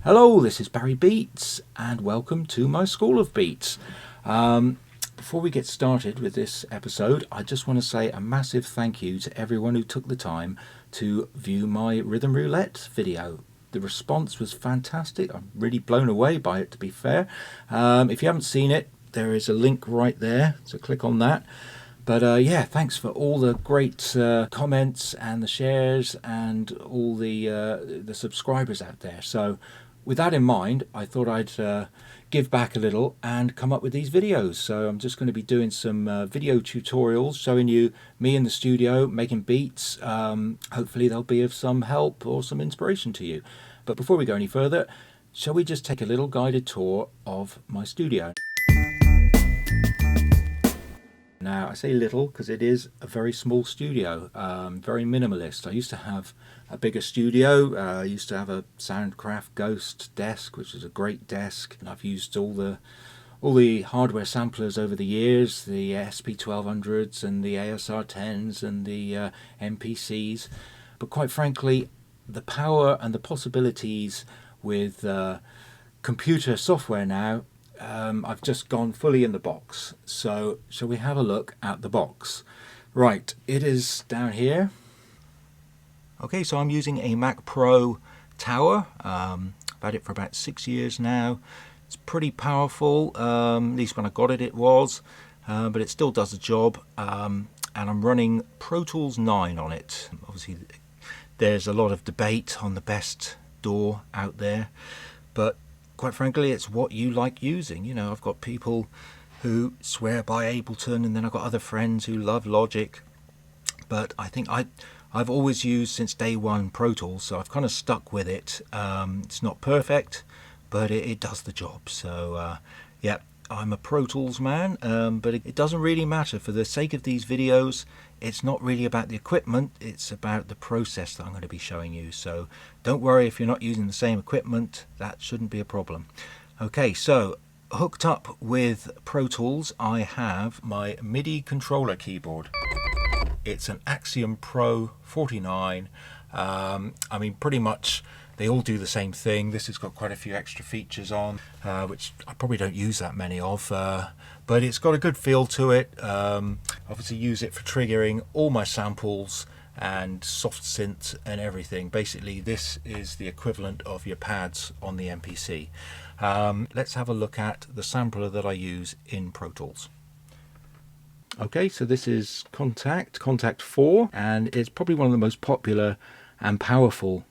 Hello, this is Barry Beats and welcome to my School of Beats. Before we get started with this episode, I just want to say a massive thank you to everyone who took the time to view my Rhythm Roulette video. The response was fantastic. I'm really blown away by it, to be fair. If you haven't seen it, there is a link right there, so click on that. But yeah, thanks for all the great comments and the shares and all the subscribers out there. So with that in mind, I thought I'd give back a little and come up with these videos. So I'm just going to be doing some video tutorials showing you me in the studio making beats. Hopefully they'll be of some help or some inspiration to you. But before we go any further, shall we just take a little guided tour of my studio? Now I say little because it is a very small studio, very minimalist. I used to have a bigger studio. I used to have a Soundcraft Ghost desk, which is a great desk, and I've used all the hardware samplers over the years, the SP1200s and the ASR 10s and the MPCs. But quite frankly, the power and the possibilities with computer software now, I've just gone fully in the box. So shall we have a look at the box? Right, it is down here. Okay, so I'm using a Mac Pro Tower. I've had it for about 6 years now. It's pretty powerful, at least when I got it, it was, but it still does the job. And I'm running Pro Tools 9 on it. Obviously, there's a lot of debate on the best DAW out there, but quite frankly, it's what you like using. You know, I've got people who swear by Ableton, and then I've got other friends who love Logic. But I think I've always used since day one Pro Tools, so I've kind of stuck with it. It's not perfect, but it does the job. So yeah, I'm a Pro Tools man, but it doesn't really matter. For the sake of these videos, it's not really about the equipment, it's about the process that I'm going to be showing you. So don't worry if you're not using the same equipment, that shouldn't be a problem. Okay, so hooked up with Pro Tools, I have my MIDI controller keyboard. It's an Axiom Pro 49. I mean, pretty much they all do the same thing. This has got quite a few extra features on, which I probably don't use that many of, but it's got a good feel to it. Obviously use it for triggering all my samples and soft synths and everything. Basically, this is the equivalent of your pads on the MPC. Let's have a look at the sampler that I use in Pro Tools. Okay, so this is Kontakt 4, and it's probably one of the most popular and powerful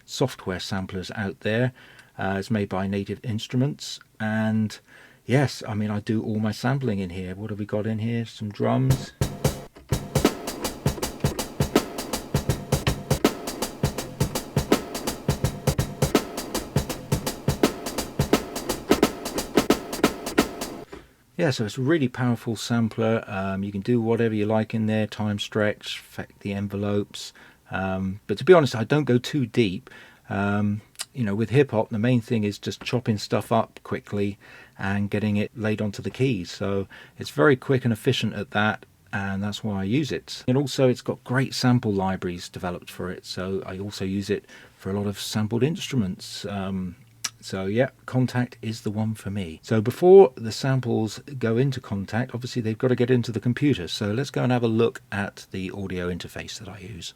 software samplers out there. It's made by Native Instruments, and yes, I mean, I do all my sampling in here. What have we got in here? Some drums. Yeah, so it's a really powerful sampler. You can do whatever you like in there, time stretch, affect the envelopes. But to be honest, I don't go too deep. You know, with hip hop, the main thing is just chopping stuff up quickly and getting it laid onto the keys. So it's very quick and efficient at that, and that's why I use it. And also, it's got great sample libraries developed for it. So I also use it for a lot of sampled instruments. So yeah, Kontakt is the one for me. So before the samples go into Kontakt, obviously they've got to get into the computer. So let's go and have a look at the audio interface that I use.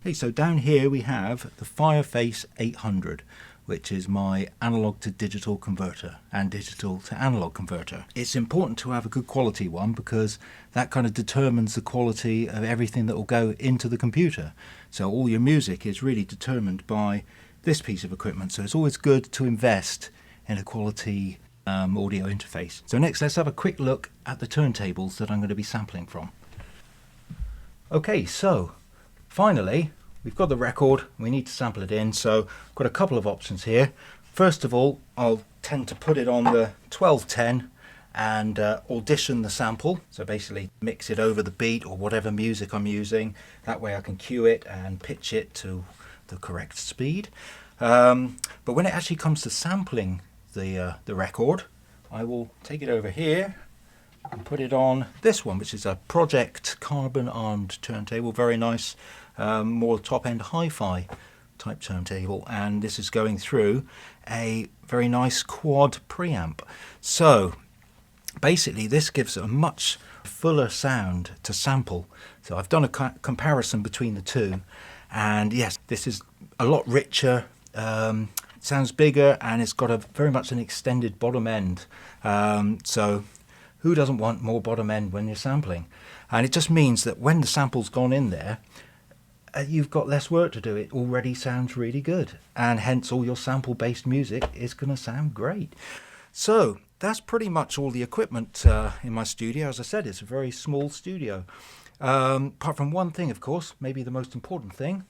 Okay, so down here we have the Fireface 800, which is my analog to digital converter and digital to analog converter. It's important to have a good quality one because that kind of determines the quality of everything that will go into the computer. So all your music is really determined by this piece of equipment, so it's always good to invest in a quality audio interface. So next, let's have a quick look at the turntables that I'm going to be sampling from. Okay, so finally we've got the record, we need to sample it in, so I've got a couple of options here. First of all, I'll tend to put it on the 1210 and audition the sample, so basically mix it over the beat or whatever music I'm using. That way I can cue it and pitch it to the correct speed. But when it actually comes to sampling the record, I will take it over here and put it on this one, which is a Project carbon armed turntable. Very nice, more top end hi-fi type turntable, and this is going through a very nice quad preamp. So basically this gives a much fuller sound to sample. So I've done a comparison between the two, and yes, this is a lot richer, sounds bigger, and it's got a very much an extended bottom end. So who doesn't want more bottom end when you're sampling? And it just means that when the sample's gone in there, you've got less work to do. It already sounds really good, and hence all your sample based music is going to sound great. So that's pretty much all the equipment in my studio. As I said, it's a very small studio, apart from one thing, of course, maybe the most important thing.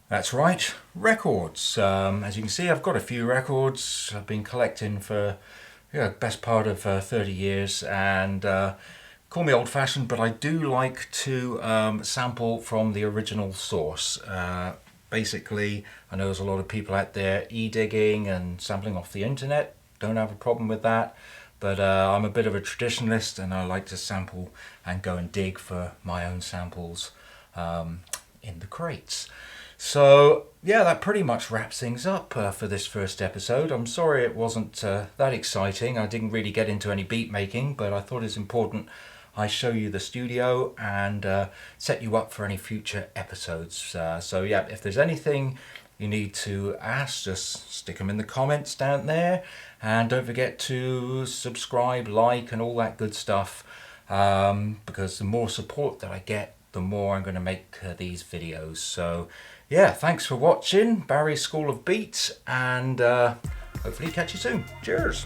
That's right, records. As you can see, I've got a few records. I've been collecting for best part of 30 years, and call me old-fashioned, but I do like to sample from the original source. Basically, I know there's a lot of people out there e-digging and sampling off the internet. Don't have a problem with that, but I'm a bit of a traditionalist, and I like to sample and go and dig for my own samples in the crates. So yeah, that pretty much wraps things up for this first episode. I'm sorry it wasn't that exciting. I didn't really get into any beat making, but I thought it's important I show you the studio and set you up for any future episodes. So yeah, if there's anything you need to ask, just stick them in the comments down there, and don't forget to subscribe, like, and all that good stuff, because the more support that I get, the more I'm going to make these videos. So yeah, thanks for watching Barry's School of Beat, and hopefully catch you soon. Cheers.